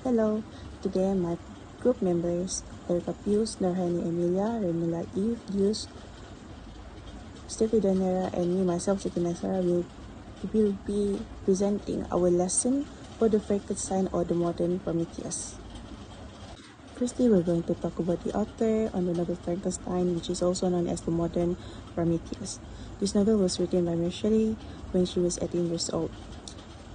Hello, today my group members, Pius, Noor, Amelia, Reniela, Dius, Staeffy, Daeineira, and me, myself, Siti, Maysarrah, will be presenting our lesson for the Frankenstein or the Modern Prometheus. Firstly, we're going to talk about the author on the novel Frankenstein, which is also known as the Modern Prometheus. This novel was written by Mar Shelley when she was 18 years old.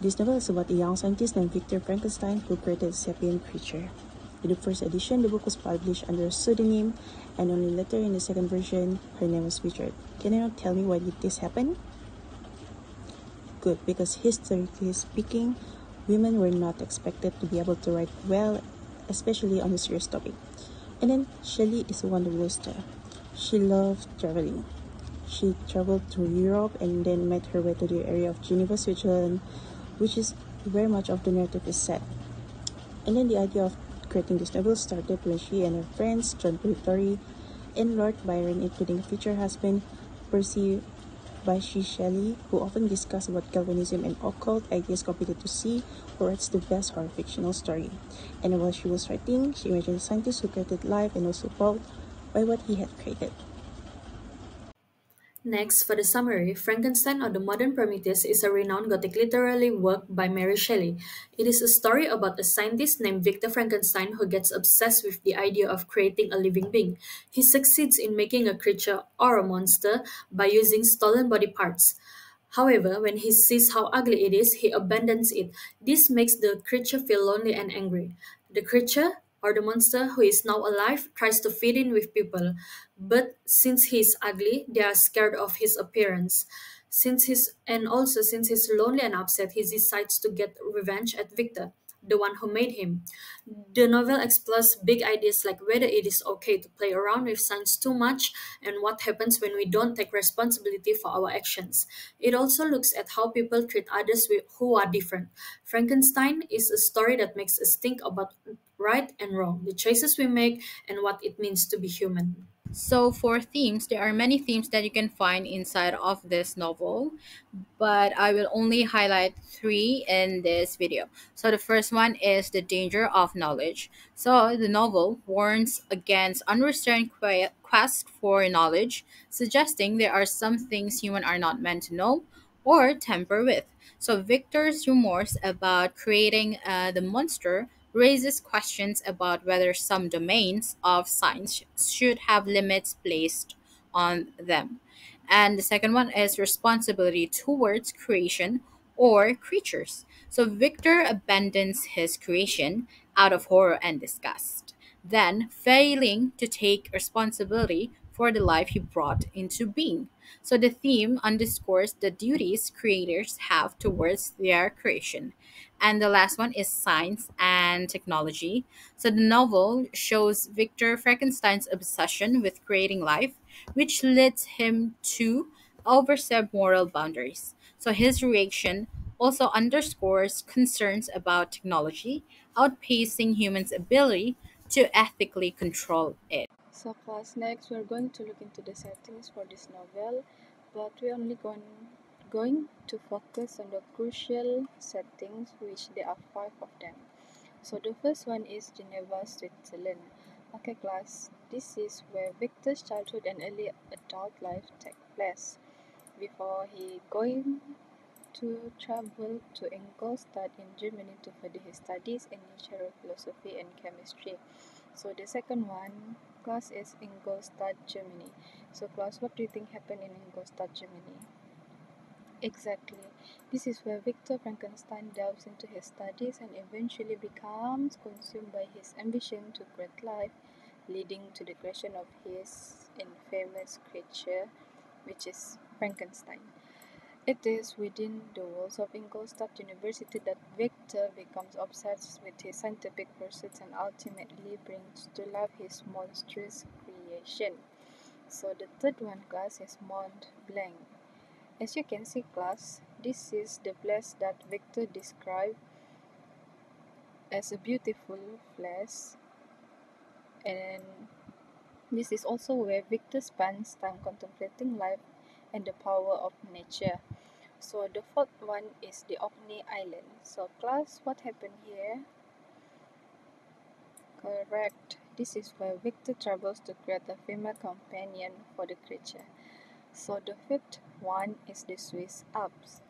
This novel is about a young scientist named Victor Frankenstein who created a sapient creature. In the first edition, the book was published under a pseudonym, and only later in the second version, her name was featured. Can you tell me why did this happen? Good, because historically speaking, women were not expected to be able to write well, especially on a serious topic. And then Shelley is one of those. She loved traveling. She traveled through Europe and then made her way to the area of Geneva, Switzerland, which is where much of the narrative is set. And then the idea of creating this novel started when she and her friends, John Victory and Lord Byron, including her future husband, Percy Bysshe Shelley, who often discuss about Calvinism and occult ideas, competed to see who writes the best horror fictional story. And while she was writing, she imagined a scientist who created life and also bowed by what he had created. Next, for the summary, Frankenstein or the Modern Prometheus is a renowned Gothic literary work by Mary Shelley. It is a story about a scientist named Victor Frankenstein who gets obsessed with the idea of creating a living being. He succeeds in making a creature or a monster by using stolen body parts. However, when he sees how ugly it is, he abandons it. This makes the creature feel lonely and angry. The creature, or the monster who is now alive, tries to fit in with people, but since he is ugly, they are scared of his appearance. Since he's lonely and upset, he decides to get revenge at Victor, the one who made him. The novel explores big ideas like whether it is okay to play around with science too much and what happens when we don't take responsibility for our actions. It also looks at how people treat others who are different. Frankenstein is a story that makes us think about right and wrong, the choices we make, and what it means to be human. So, for themes, there are many themes that you can find inside of this novel, but I will only highlight three in this video. So, the first one is the danger of knowledge. So, the novel warns against unrestrained quest for knowledge, suggesting there are some things humans are not meant to know or tamper with. So, Victor's remorse about creating the monster raises questions about whether some domains of science should have limits placed on them. And the second one is responsibility towards creation or creatures. So Victor abandons his creation out of horror and disgust, then failing to take responsibility for the life he brought into being. So the theme underscores the duties creators have towards their creation. And the last one is science and technology. So the novel shows Victor Frankenstein's obsession with creating life, which leads him to overstep moral boundaries. So his reaction also underscores concerns about technology outpacing humans' ability to ethically control it. So class, next we're going to look into the settings for this novel, but we're only going to focus on the crucial settings, which there are 5 of them. So the first one is Geneva, Switzerland. Okay class, this is where Victor's childhood and early adult life take place before he going to travel to Ingolstadt in Germany to further his studies in natural philosophy and chemistry. So the second one, class, is Ingolstadt, Germany. So class, what do you think happened in Ingolstadt, Germany? Exactly. This is where Victor Frankenstein delves into his studies and eventually becomes consumed by his ambition to create life, leading to the creation of his infamous creature, which is Frankenstein. It is within the walls of Ingolstadt University that Victor becomes obsessed with his scientific pursuits and ultimately brings to life his monstrous creation. So the third one, class, is Mont Blanc. As you can see, class, this is the place that Victor described as a beautiful place, and this is also where Victor spends time contemplating life and the power of nature. So the fourth one is the Orkney Island. So class, what happened here? Correct. This is why Victor travels to create a female companion for the creature. So the fifth one is the Swiss Alps.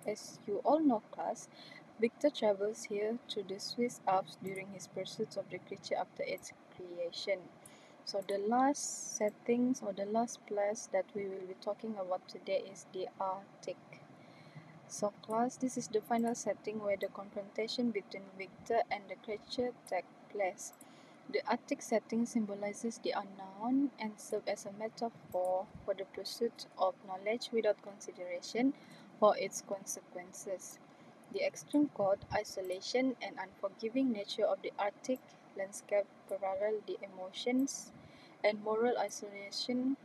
As you all know, class, Victor travels here to the Swiss Alps during his pursuit of the creature after its creation. So the last settings or the last place that we will be talking about today is the Arctic. So class, this is the final setting where the confrontation between Victor and the creature takes place. The Arctic setting symbolizes the unknown and serves as a metaphor for the pursuit of knowledge without consideration for its consequences. The extreme cold, isolation, and unforgiving nature of the Arctic landscape parallel the emotions and moral isolation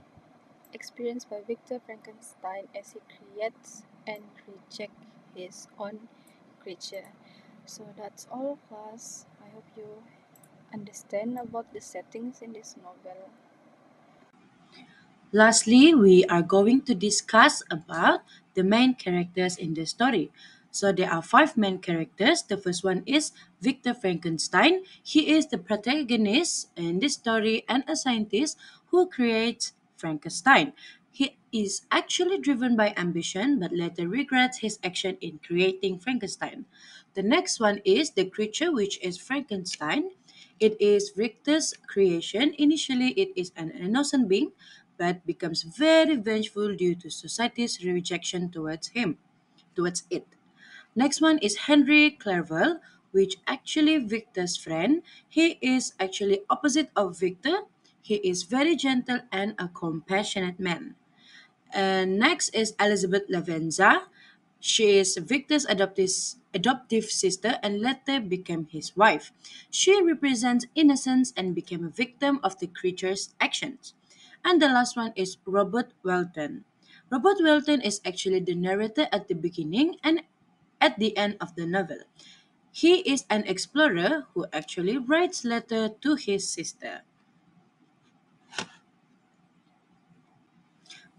experienced by Victor Frankenstein as he creates and rejects his own creature. So that's all, class. I hope you understand about the settings in this novel. Lastly, we are going to discuss about the main characters in the story. So there are five main characters. The first one is Victor Frankenstein. He is the protagonist in this story and a scientist who creates Frankenstein. He is actually driven by ambition but later regrets his action in creating Frankenstein. The next one is the creature, which is Frankenstein. It is Victor's creation. Initially, it is an innocent being, but becomes very vengeful due to society's rejection towards it. Next one is Henry Clerval, which actually Victor's friend. He is actually opposite of Victor. He is very gentle and a compassionate man. And next is Elizabeth Lavenza. She is Victor's adoptive sister and later became his wife. She represents innocence and became a victim of the creature's actions. And the last one is Robert Welton. Robert Welton is actually the narrator at the beginning and at the end of the novel. He is an explorer who actually writes letter to his sister.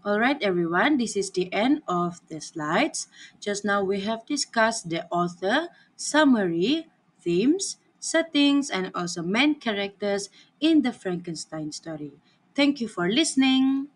All right, everyone, this is the end of the slides. Just now we have discussed the author, summary, themes, settings, and also main characters in the Frankenstein story. Thank you for listening.